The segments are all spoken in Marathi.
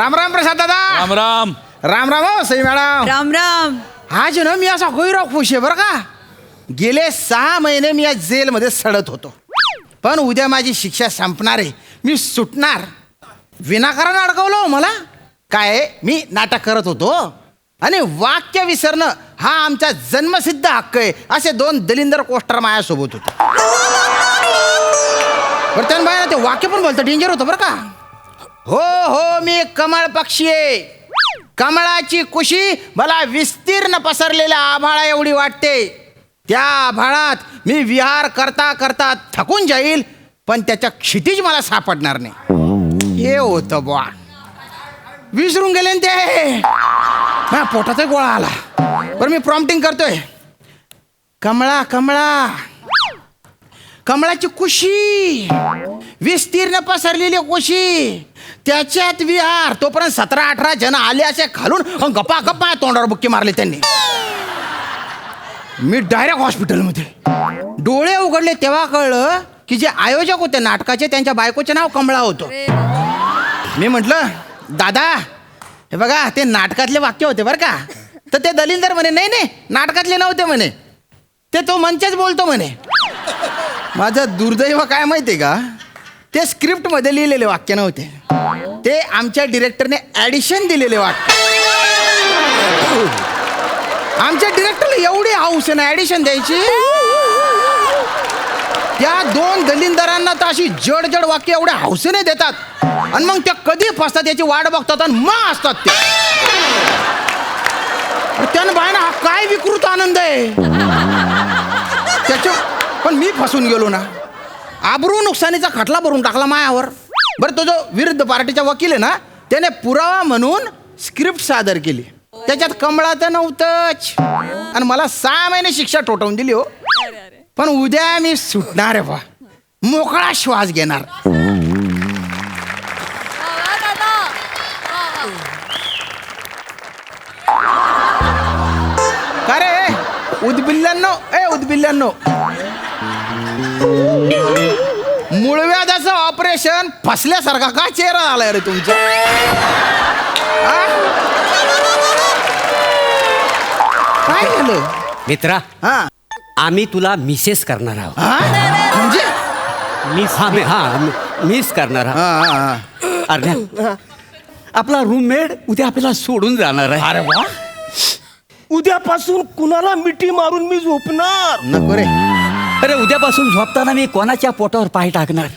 राम राम प्रसाद दादा. राम राम. राम राम हो सई मॅडम. राम राम. आज ना मी असा गैर खुश आहे बरं का. गेले 6 महिने मी या जेलमध्ये सडत होतो, पण उद्या माझी शिक्षा संपणार आहे, मी सुटणार. विनाकारण अडकवलं हो मला. काय मी नाटक करत होतो आणि वाक्य विसरणं हा आमचा जन्मसिद्ध हक्क आहे, असे 2 दलिंदर कोस्टर माझ्यासोबत होते. बरं त्यानं बाय ते वाक्य पण बोलतं डेंजर होतं बरं का. हो हो मी कमळ पक्षी आहे. कमळाची कुशी मला विस्तीर्ण पसरलेल्या आभाळा एवढी वाटते. त्या आभाळात मी विहार करता करता थकून जाईल, पण त्याच्या क्षितिज मला सापडणार नाही. हे होतं बुवा. विसरून गेले ते. माझ्या पोटाचा गोळा आला. बरं मी प्रॉम्प्टिंग करतोय. कमळा कमळा कमळाची कुशी, विस्तीर्ण पसरलेली कुशी, त्याच्यात विहार. तोपर्यंत 17-18 जण आले असे खालून गप्पा गप्पा तोंडावर बुक्की मारले त्यांनी. मी डायरेक्ट हॉस्पिटलमध्ये. डोळे उघडले तेव्हा कळलं की जे आयोजक होते नाटकाचे त्यांच्या बायकोचे नाव कमळा होतं. मी म्हटलं दादा हे बघा ते नाटकातले वाक्य होते बरं का. तर ते दलिंदर म्हणे नाही नाही नाटकातले नव्हते म्हणे, ते तो मंचच बोलतो म्हणे. माझं दुर्दैव काय माहिती आहे का, ते स्क्रिप्टमध्ये लिहिलेले वाक्य नव्हते, ते आमच्या डिरेक्टरने ॲडिशन दिलेले वाक्य. आमच्या डिरेक्टरला एवढी हौस आहे ना ॲडिशन द्यायची. त्या 2 दलिंदरांना तर अशी जड जड वाक्य एवढ्या हौसेने देतात, आणि मग त्या कधी फसतात याची वाट बघतात आणि मग असतात ते. त्यानं बाय ना हा काय विकृत आनंद आहे त्याच्या. पण मी फसून गेलो ना. आबरू नुकसानीचा खटला भरून टाकला मायावर. बरं तो जो विरुद्ध पार्टीचा वकील आहे ना त्याने पुरावा म्हणून स्क्रिप्ट सादर केली. त्याच्यात कमळा तर नव्हतंच, आणि मला 6 महिने शिक्षा ठोठावून दिली हो. पण उद्या मी सुटणार आहे बा, मोकळा श्वास घेणार. का रे उदबिल्ल्यांनो, उदबिल्ल्यांनो, मूळव्याधाचं ऑपरेशन फसल्यासारखा का चेहरा आलाय रे तुमचा. काय झालं मित्रा? हा आम्ही तुला मिसेस करणार आहोत. म्हणजे मिस करणार आहोत. अरे आपला रूममेट उद्या आपल्याला सोडून जाणार आहे. अरे वा. उद्यापासून कुणाला मिठी मारून मी झोपणार? नको रे. अरे उद्यापासून झोपताना मी कोणाच्या पोटावर पाय टाकणार?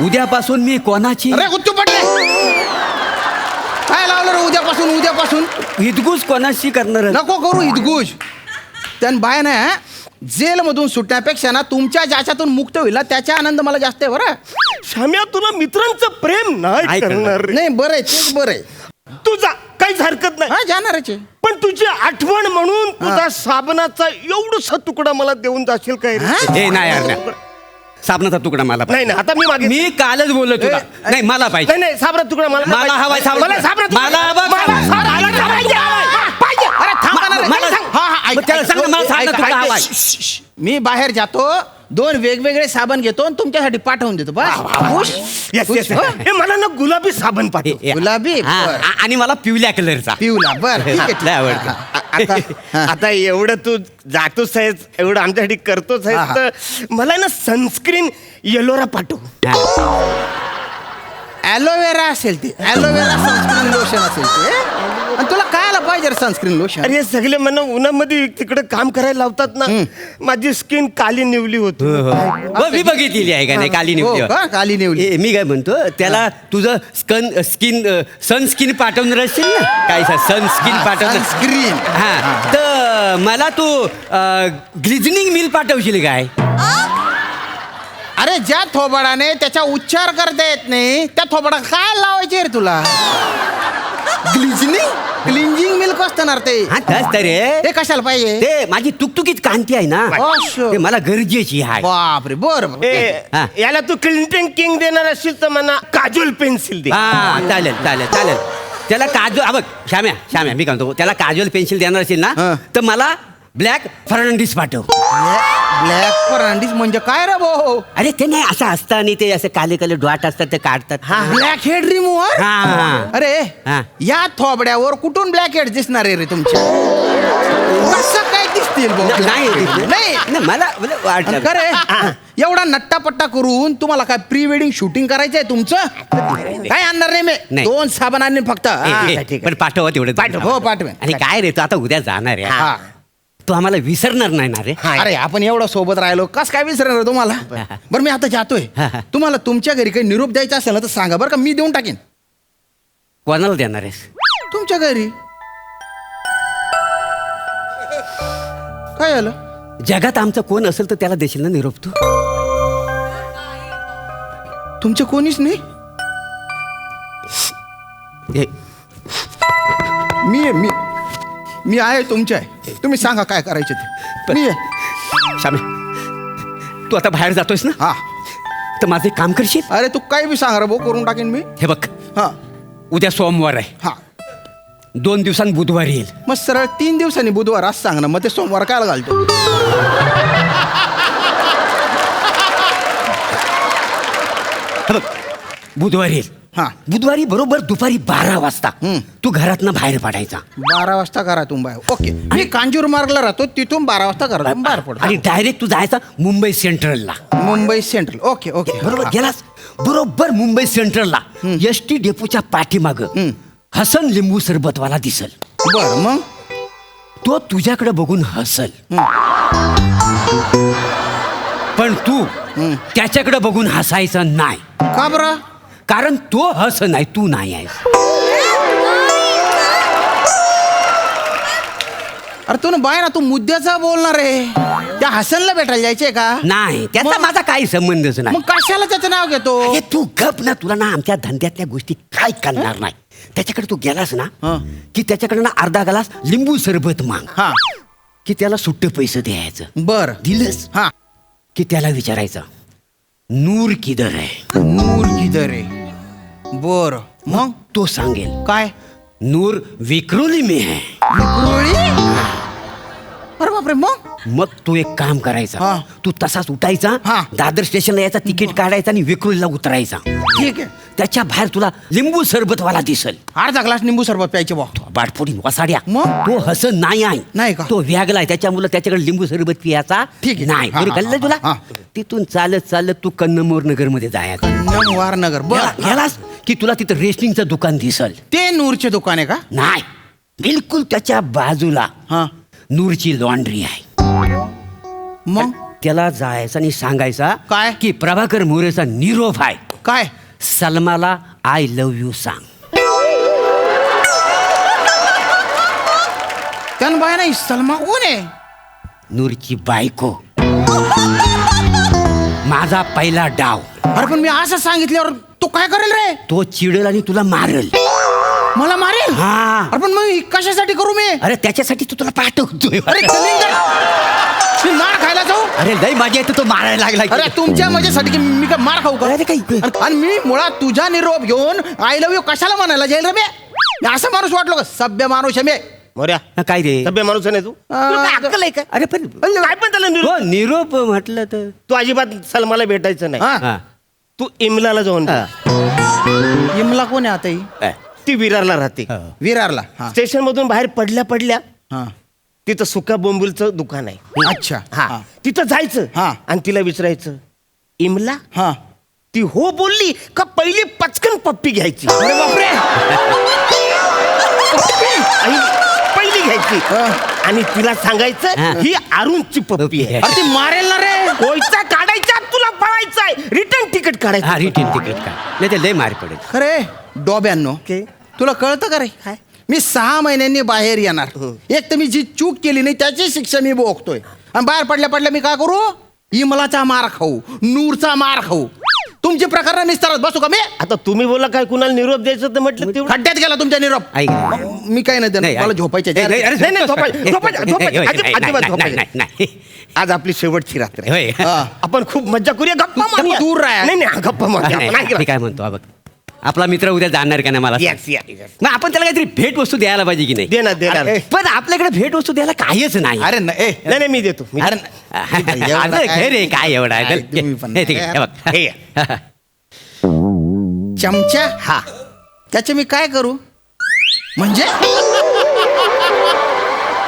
उद्यापासून मी कोणाची अरे गुच्चू पडले. काय लावलं रे उद्यापासून? उद्यापासून हितगुज कोणाशी करणार? नको करू हितगुज. त्यान बाय ना जेलमधून सुटण्यापेक्षा ना तुमच्या ज्याच्यातून मुक्त होईल ना त्याचा आनंद मला जास्त आहे. बरं शाम्या तुला मित्रांचं प्रेम नाही करणार. नाही बरं आहे तेच बरं आहे. तू जा, काहीच हरकत नाही. हा जाणारच आहे. पण तुझी आठवण म्हणून तुझा साबणाचा एवढसा तुकडा मला देऊन जाशील काय रे? हे नाही यार, साबणाचा तुकडा मला नाही नाही, आता मी मागे. मी कालच बोललो तुला. नाही मला पाहिजे. नाही नाही, साबणाचा तुकडा मला हवाय. मला साबणाचा मला हवा. पाहिजे. अरे थांबा ना रे. मला सांग. हा हा ऐक, त्याला ऐक. सांग ना, मला साबणाचा ऐक, तुकडा ऐक. हवाय. मी बाहेर जातो, 2 वेगवेगळे साबण घेतो आणि तुमच्यासाठी पाठवून देतो. बस खुश? Yes yes. खुश? हे मला ना गुलाबी साबण पाहिजे. गुलाबी? हा, बरं. आणि मला पिवल्या कलरचा. पिवला. बर ठीक आहे, ठीक लय आहे. आवडतं. आता आता एवढं तू जातोच आहेस, एवढं आमच्यासाठी करतोच हा, आहेस, हा. तर मला ना सनस्क्रीन येलोरा पाठव. ॲलोवेरा असेल ते. ॲलोवेरा सनस्क्रीन लोशन असेल ते. आणि तुला काय आला पाहिजे सनस्क्रीन लोशन? अरे सगळे मला उन्हामध्ये तिकडे काम करायला लावतात ना, माझी स्किन काली निवली होती. मी बघितलेली आहे का नाही काली हो निवली. का? काली निवली. मी काय म्हणतो त्याला तुझं सनस्किन पाठवणार असतील ना, काय सनस्किन पाठवणार? सनस्क्रीन. हा तर मला तू ग्लिझनिंग मिल पाठवशील काय? अरे ज्या थोबाडाने त्याचा उच्चार करता येत नाही त्या थोबाडा काय लावायचे रे तुला? क्लिंजिंग मिल्क असणार ते. हा तस तर रे. ते कशाला पाहिजे? ते माझी तुकतुकीत कांती आहे ना, अच्छा. ते मला गरजेची आहे. बापरे. बर हा. याला तू क्लिंटन किंग देणार असशील तर मला काजोल पेन्सिल दे. हा चालेल चालेल चालेल. त्याला काजोल बघ श्याम्या मी काय म्हणतो, त्याला काजोल पेन्सिल देणार असेल ना हा. तर मला ब्लॅक फर्नांडिस पाठव. ब्लॅक परांडीस म्हणजे काय रे भाऊ? अरे ते नाही असं असतं आणि ते असे काले काले डॉट असतात ते काढतात. Black head remover. हा. अरे हा. या थोबड्यावर कुठून ब्लॅक हेड दिसणार आहे रे तुमच्या? कसं काय दिसतील भाऊ? नाही नाही नाही, मला वाटलं का रे? एवढा नट्टापट्टा करून तुम्हाला काय प्री वेडिंग शूटिंग करायचंय तुमचं? काय आणणार नाही मी. नाही. 2 साबण आणले फक्त. पण पाठवा तेवढं. हो पाठवे. आणि काय रे तू आता उद्या जाणार आहे हा. तू आम्हाला विसरणार नाही ना रे? अरे आपण एवढं सोबत राहिलो कस काय विसरणार तुम्हाला? बरं मी आता जातोय. तुम्हाला तुमच्या घरी काही निरोप द्यायचा असेल ना तर सांगा बरं का, मी देऊन टाकेन. कोणाला देणार आहेस? तुमच्या घरी. काय झालं? जगात आमचं कोण असेल तर त्याला देशील ना निरोप तू? तुमचं कोणीच नाही. हे, मी आहे तुमच्या आहे. तुम्ही सांगा काय करायचे ते. मी आहे. शामे तू आता बाहेर जातोयस ना? हा. तर माझं एक काम करशील? अरे तू काही बी सांग रे भाऊ, करून टाकेन मी. हे बघ, हा उद्या सोमवार आहे, हा. 2 दिवसांनी बुधवार येईल. मग सरळ 3 दिवसांनी बुधवार असं सांग ना, मग ते सोमवार काय घालतो? हे बघ, बुधवार येईल. हा. बुधवारी बरोबर दुपारी 12 वाजता तू घरातनं बाहेर पडायचा 12 वाजता करा तुम्ही. ओके. मी कांजूर मार्गला राहतो, तिथून 12 वाजता करा बाहेर पडतो. आणि डायरेक्ट तू जायचा मुंबई सेंट्रलला. मुंबई सेंट्रल. Okay okay. बरोबर गेलास, बरोबर मुंबई सेंट्रलला एसटी डेपोच्या पाठीमाग हसन लिंबू सरबतवाला दिसल. बर मग तो तुझ्याकडे बघून हसल, पण तू त्याच्याकडे बघून हसायचं नाही. का बरं? कारण तो हस नाही, तू नाही आहेस. अरे तू ना बाय ना, तू मुद्द्याचा बोलणार आहे. त्या हसनला भेटायला जायचंय का? नाही, त्याचा मग? माझा काही संबंधच नाही. मग कशाला त्याचं नाव घेतो? अरे तू गप ना, तुला ना आमच्या धंद्यातल्या गोष्टी काय करणार नाही. त्याच्याकडे तू गेलास ना की त्याच्याकडे ना अर्धा ग्लास लिंबू सरबत माग, हा. की त्याला सुट्टे पैसे द्यायचं. बर. दिलंस हा. की त्याला विचारायचं नूर किधर आहे. नूर किधर आहे? बर. मग तो सांगेल काय? नूर विक्रोली में है. विक्रोळी? अरे बापरे. मग तू एक काम करायचा, हा. तू तसाच उठायचा, हा. दादर स्टेशनला यायचा, तिकीट काढायचा आणि विक्रोलीला उतरायचा. ठीक आहे. त्याच्या बाहेर तुला लिंबू सरबतवाला दिसल. अर्धा ग्लास निंबू सरबत प्यायचे बा. बाटफोडी वसाड्या. मग? तो हसन नाही आहे. नाही का? तो व्यागलाय, त्याच्यामुळे त्याच्याकडे लिंबू सरबत पियाचा ठीक आहे. नाही. हा, बरं हा, कळलं हा, तुला? हा. तिथून चालत चालत तू कन्नमोर नगर मध्ये जायचं. नमवार नगर. बर. गेलास की तुला तिथं रेस्टिंगचं दुकान दिसल. ते नूरचे दुकान आहे का? नाही, बिलकुल त्याच्या बाजूला हा. नूरची लॉन्ड्री आहे. मग त्याला जायचं आणि सांगायचा काय? की प्रभाकर मोरेचा निरोप आहे, काय? सलमाला आय लव्ह यू सांग. त्यानं बाय नाही. सलमा कोण आहे? नूरची बायको. माझा पहिला डाव. अरे पण मी असं सांगितल्यावर तो काय करेल रे? तो चिडेल आणि तुला मारेल. मला मारेल? हा. अरे पण मग कशासाठी करू मी? अरे त्याच्यासाठी तू तुला पाठवतोय. अरे चलीन जरा. मी मार खायला जाऊ? अरे लय माझ्या इथं तो मारायला लागला. अरे तुमच्या मजेसाठी की मी काय मार खाऊ का? अरे काही आणि मी मुळात तुझा निरोप घेऊन आय लव्ह यू कशाला म्हणायला जाईल रे बे? मी असं माणूस वाटलो का? सभ्य माणूस आहे मी. मोर्या काय रे? सभ्य माणूस आहे ना तू? तुला काय अक्कल आहे का? अरे पण काय पण त्याला निरोप? हो, निरोप म्हटलं तर तू अजिबात सलमाला भेटायचं नाही. हा. हा. तू इमलाला जाऊन भेट. इमला कोण आहे आता ही? ती विरारला राहते. विरारला. हा. स्टेशन मधून बाहेर पडल्या हा. तिथं सुका बोंबीलचं दुकान आहे. अच्छा. हा, तिथं जायचं हा. आणि तिला विचारायचं इमला. हा. ती हो बोलली का पहिली पचकन पप्पी घ्यायची. अरे बापरे. आणि पहिली घ्यायची हा. आणि तिला सांगायचं हा. ही अरुणची पप्पी आहे. अरे ती मारेल ना रे. कोयचा काढायचा तुला पळायचंय, रिटर्न तिकीट हा, काढायचं. रिटर्न तिकीट काय नाही ते लय मार पडेल. खरे डोब्यांनो, ओके. तुला कळतं का रे? काय? मी 6 महिन्यांनी बाहेर येणार. एक तर मी जी चूक केली नाही त्याची शिक्षा मी भोगतोय. आणि बाहेर पडल्या मी काय करू? इमलाचा मार खाऊ, नूरचा मार खाऊ. तुमची प्रकरण निस्तारत बसू का मी? आता तुम्ही बोला काय कुणाला निरोप द्यायचं तर म्हटलं तेवढं. खड्ड्यात गेला तुमच्या निरोप. ऐक ना. मी काय नाही देणार. मला झोपायचे. नाही, अजिबात झोपायचं. आज आपली शेवटची रात्र आहे. होय. आपण खूप मज्जा करूया, गप्पा मारूया. दूर राहा. नाही गप्पा मारूया आपण. मी काय म्हणतो हा बघ, आपला मित्र उद्या जाणार का नाही मला सांग. Yes, yes, yes. मग आपण त्याला काहीतरी भेट वस्तू द्यायला पाहिजे की नाही. देणार पण आपल्याकडे भेट वस्तू द्यायला काहीच नाही. अरे नाही मी देतो अरे अरे घे रे काय एवढा काय तुम्ही पण. हे ठीक आहे, हे बघ. हे चमचा हा त्याचे मी काय करू म्हणजे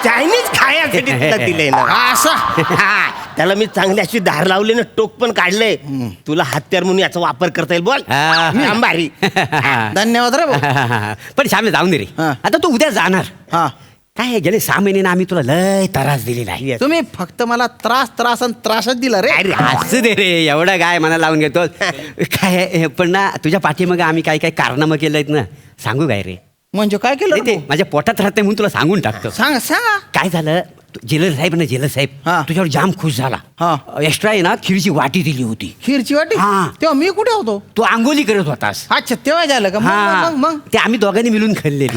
चायनीज खायसाठी तुला दिलंय ना. असं हा, त्याला मी चांगली अशी धार लावली ना, टोक पण काढलंय. तुला हत्यार म्हणून याचा वापर करता येईल. बोल हा. काम भारी. धन्यवाद रे भाऊ. पण श्यामे जाऊन दे रे. हा. आता तू उद्या जाणार. हा काय आहे, गेले 6 महिने आम्ही तुला लय त्रास दिलेला आहे. तुम्ही फक्त मला त्रास आणि त्रासच दिला रे. अरे असं दे रे, एवढं काय मना लावून घेतो. काय आहे, पण ना तुझ्या पाठीमागे आम्ही काय काय कारनामं केलं आहेत ना, सांगू काय रे. म्हणजे काय केलं ते रे भाऊ? माझ्या पोटात राहते म्हणून तुला सांगून टाकतो. सांगा काय झालं, जेलर साहेब ना, जेलर साहेब हा. तुझ्यावर जाम खुश झाला. हा. एक्स्ट्रा आहे ना खीरची वाटी दिली होती. खीरची वाटी हा. तेव्हा मी कुठे होतो? तू आंघोली करत होतास. अच्छा तेव्हा झालं का? हा मग ते आम्ही दोघांनी मिळून खाल्ले.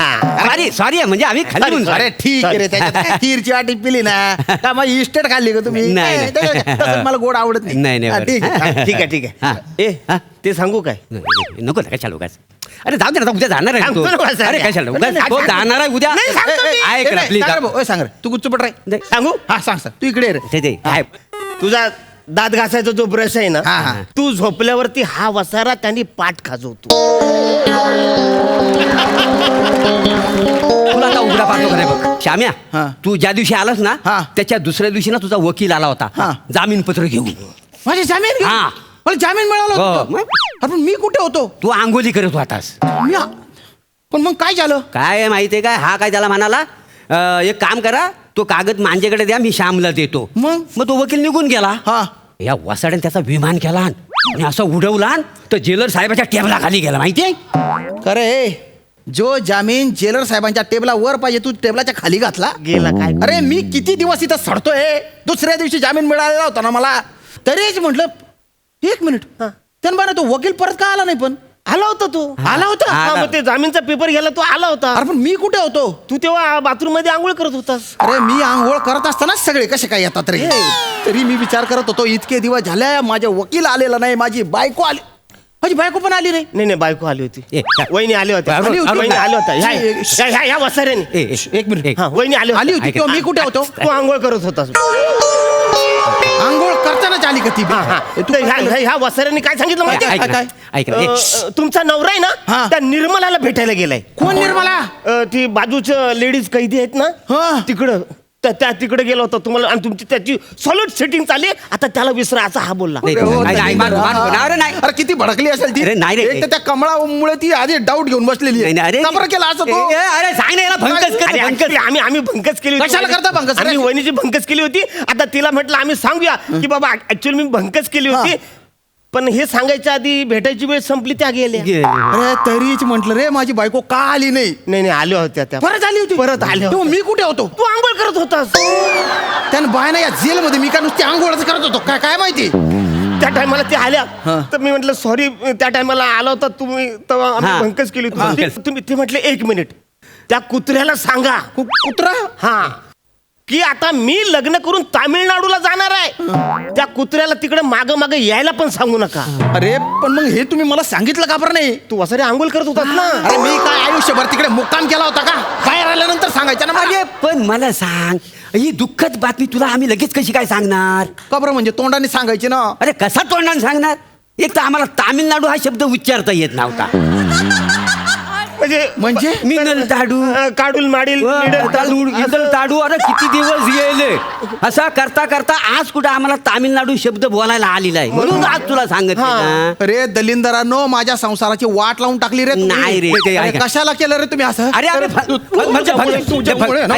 सॉरी म्हणजे आम्ही खाल्ली म्हणून अरे ठीक आहे रे, त्याच्यात काय खीरची वाटी पिली ना का माझी इस्टेट खाल्ली का तुम्ही? नाही. तसं मला गोड आवडत नाही. नाही, हा, बरं. ठीक आहे. ठीक हा. आहे. ए हा. ते सांगू काय? नको ना कशाला उगाच. अरे जाऊ दे ना, उद्या जाणार आहे तू. सांगतो ना बस. अरे कशाला उगाच. नाही, हो, सांग. जाणार आहे उद्या. नाही, सांगतो मी. ऐक ना प्लीज. सांग रे भाऊ, सांग रे. तू गुच्चूपट राह. सांगू? हा सांग तू इकडे ये रे. ते काय तुझा दात घासायचा जो ब्रश आहे ना, हा, हा. तू झोपल्यावरती हा वसारा त्यांनी पाठ खाजवतो. तुला आता उघडा पाडतो का नाही बघ श्याम्या. हा. तू ज्या दिवशी आलास ना, हा. त्याच्या दुसऱ्या दिवशी ना तुझा वकील आला होता. हा. जामीन पत्र घेऊन. माझे जामीन घेऊन? हा. मला जामीन मिळाला हो, होता. मग? अरे पण मी कुठे होतो? तू आंघोली करत होतास. पण मग काय झालं? काय माहितीये काय, हा काय त्याला म्हणाला, एक काम करा, तो कागद माझ्याकडे द्या, मी श्यामला देतो. मग तो वकील निघून गेला. हा या वसाड्याने त्याचा विमान केला आणि असं उडवला तो जेलर साहेबाच्या टेबला खाली गेला. माहितीये? खरे जो जामीन जेलर साहेबांच्या टेबला वर पाहिजे तू टेबलाच्या खाली घातला. गेला काय? अरे मी किती दिवस इथं सडतोय. दुसऱ्या दिवशी जामीन मिळालेला होता ना मला. तरीच म्हटलं एक मिनिट त्यानं बरं तो वकील परत का आला नाही? पण आला होता तो. आला होता. हा, मग ते जामीनचा पेपर घ्यायला तो आला होता. अरे पण मी कुठे होतो? तू तेव्हा बाथरूम मध्ये आंघोळ करत होतास. अरे मी आंघोळ करत असताना सगळे कसे काय येतात रे? तरी मी विचार करत होतो इतके दिवस झाले माझ्या वकील आलेला नाही, माझी बायको आली. माझी बायको पण आली नाही. नाही बायको आली होती. ए, काय? वहिनी आल्या होत्या. आली होती? वहिनी आल्या होत्या. ह्या वसाऱ्याने. एक मिनिट. हा, वहिनी आली आली होती तेव्हा मी कुठे होतो? तू आंघोळ करत होतास. आंघोळ करतानाच आली का ती? तर ह्या वसाऱ्याने काय सांगितलं माहिती ऐक ना, ऐक ना. तुमचा नवरा आहे ना, हा. त्या निर्मलाला भेटायला गेलाय. कोण निर्मला? ती बाजूच्या लेडीज कैदी आहेत ना, हा. तिकडं त्या तिकडे गेला होता तुम्हाला, आणि तुमची त्याची सॉलिड सेटिंग चालली. आता त्याला विसरा असं हा बोलला. नाही, नाही, अरे नाही. अरे किती भडकली असेल ती. अरे नाही रे. एक तर त्या कमळामुळे ती आधी डाऊट घेऊन बसलेली आहे. नाही, अरे का बरं केला असं तो? अरे सांग ना याला भंकस कर, अरे, भंकस. आम्ही भंकस केली होती. कशाला करता भंकस? आम्ही वहिनीची भंकस केली होती. आता तिला म्हटलं आम्ही सांगूया की बाबा ऍक्च्युअली मी भंकस केली होती, पण हे सांगायच्या आधी भेटायची वेळ संपली, त्या गेल्या. अरे तरीच म्हंटल रे माझी बायको का आली नाही? नाही आल्या होत्या त्या. परत आली होती. परत आल्या तेव्हा होत्या. मी कुठे होतो? तू आंघोळ करत होतास. त्यानं बायना या जेल मध्ये मी का नुसती आंघोळच करत होतो काय काय माहिती? त्या टायमाला ते आल्या, हा. तर मी म्हटलं सॉरी, त्या टायमाला आला होता तुम्ही, तेव्हा आम्ही हा. भंकस केली हा. होती. तुम्ही ते म्हटले 1 मिनिट, त्या कुत्र्याला सांगा कुत्रा? हा की आता मी लग्न करून तामिळनाडूला जाणार आहे. त्या कुत्र्याला तिकडे माग माग यायला पण सांगू नका. अरे पण मग हे तुम्ही मला सांगितलं का बरं नाही? तू वसारे आंघोळ करत होतास ना. अरे मी काय आयुष्यभर तिकडे मुक्काम केला होता का? बाहेर आल्यानंतर सांगायचं ना मला. अरे पण मला सांग, ही दुःखद बातमी तुला आम्ही लगेच कशी काय सांगणार? का बरं म्हणजे तोंडाने सांगायची ना. अरे कसा तोंडाने सांगणार? एक तर आम्हाला तामिळनाडू हा शब्द उच्चारता येत नव्हता. म्हणजे मिनल ताडू, काढूल माडील इंदल ताडू, अरे किती दिवस गेले. असा करता करता आज कुठं आम्हाला तामिळनाडू शब्द बोलायला आलेला आहे, म्हणून आज तुला सांगत अरे दलिंदरांनो माझ्या संसाराची वाट लावून टाकली रे तुम्ही. नाही रे, ते अरे ऐका. कशाला केलं रे तुम्ही असं? अरे अरे तुझ्यामुळे ना.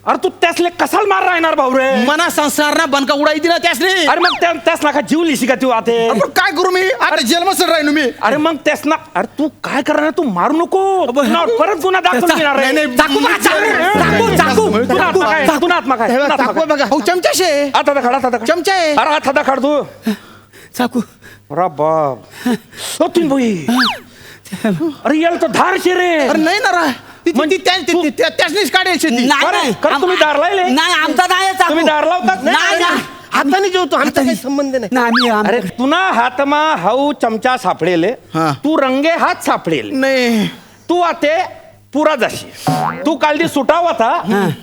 अरे तू त्यासले कसाल मार राहणार भाऊ रे? मना संसार ना बनका उडाई दिला त्यासने. अरे मग त्यास नाका जीव लिशी का तू आते? आपण काय करू मी? अरे जेलमसर राहिलो मी. अरे मग त्यास ना, अरे तू काय करणार? तू मारू नको. पुन्हा परत गुन्हा दाखल घेणार रे. नाही, नाही. चाकू मार, चाकू, चाकू. तुला आत्मा काय? तुला आत्मा काय? तुला आत्मा चाकू काय? बघा. हो चमचाशे. आता दाखड, आता दाखड. चमचा आहे. अरे आता दाखड तू. चाकू अरे बाप तीन भाई अरे याला तर धार शे रे अरे नाही ना रा त्याच काढेल शेती नाही, अरे, नाही. खरं तुम्ही दार लावले? नाही आमचा नाही आहे चाकू. तुम्ही दार लावतात? नाही नाही. हाताने जेवतो आमचा काही संबंध नाही. नाही आम्ही अरे तुना हातमा हाऊ चमचा सापडेले हा. तू रंगे हात सापडेल नाही तू आते पुरा जाशी तू कालदी सुटाव होता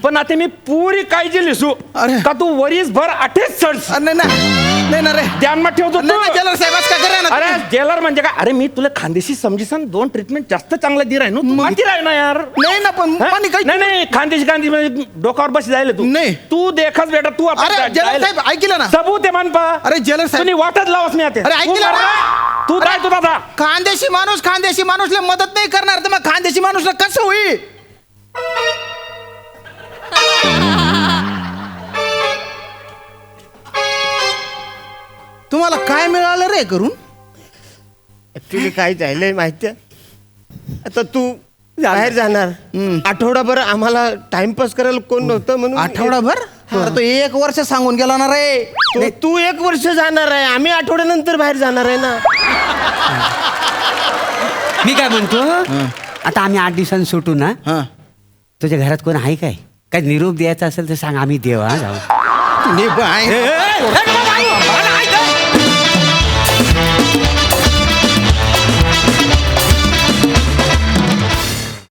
पण आता मी पुरी काळजी लिसू अरे. का तू वरीस भर अठेच चढ अरे नाही ना रे ध्यानमा ठेवतो तू. नाही जेलर साहेबाच काय करा ना अरे जेलर म्हणजे काय अरे मी तुला खानदेशी समजीसन 2 ट्रीटमेंट जास्त चांगलं दि राही ना माहिती राही ना यार नाही ना पण हा? पाणी काही नाही खानदेशी म्हणजे डोकावर बस जायला तू नाही. तू देखच बेटा तू आता अरे जेलर जायला. साहेब ऐकलं ना सबूत आहे मानपा अरे जेलर साहेब तुम्ही वाटत लावस मी आता अरे, ऐकलं ना? तू काय तू दादा खानदेशी माणूसला मदत नाही करणार तर मग खानदेशी माणूसला कसं होईल तुम्हाला काय मिळालं रे करून ऍक्च्युली काय झालंय माहितीये आता तू बाहेर जाणार आठवडाभर आम्हाला टाइमपास करायला कोण नव्हतं म्हणून आठवडाभर अरे तो 1 वर्ष सांगून गेला ना रे तू 1 वर्ष जाणार आहे आम्ही आठवड्यानंतर बाहेर जाणार आहे ना. मी काय म्हणतो आता आम्ही 8 दिवसांनी सुटू ना हा तुझ्या घरात कोण आहे काय काय निरोप द्यायचा असेल तर सांग आम्ही देऊ हा जाऊ नाही, बाय.